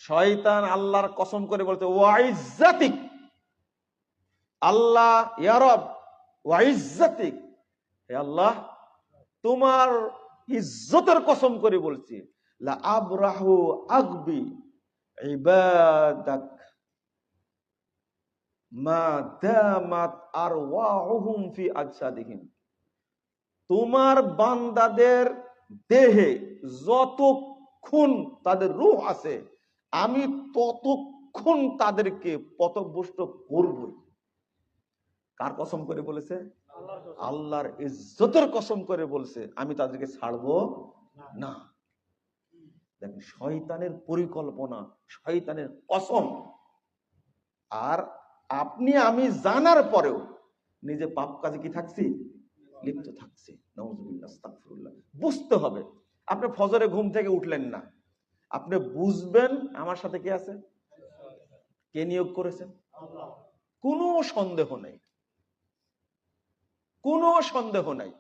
শয়তান আল্লাহর কসম করে বলতে ওয়াইজ্জাতিক, আল্লাহ ইয়া রব ওয়াইজ্জাতিক, হে আল্লাহ তোমার ইজ্জতের কসম করে বলছি, লা আবরাহু আগবি ইবাদাক মা দামাত আরওয়াহুম ফি আজসাদিহিম, তোমার বান্দাদের দেহে যতক্ষণ তাদের রূহ আছে আমি ততক্ষণ তাদেরকে পথভ্রষ্ট করবই। কার কসম করে বলেছে? আল্লাহর ইজ্জতের কসম করে বলছে আমি তাদেরকে ছাড়বো না। দেখেন শয়তানের পরিকল্পনা, শয়তানের কসম। আর আপনি আমি জানার পরেও নিজে পাপ কাজে কি থাকছি? লিপ্ত থাকছি। নাউযুবিল্লাহ, আস্তাগফিরুল্লাহ। বুঝতে হবে। আপনি ফজরে ঘুম থেকে উঠলেন না, আপনি বুঝবেন আমার সাথে কে আছে, কে নিয়োগ করেছেন। কোনো সন্দেহ নেই, কোনো সন্দেহ নাই।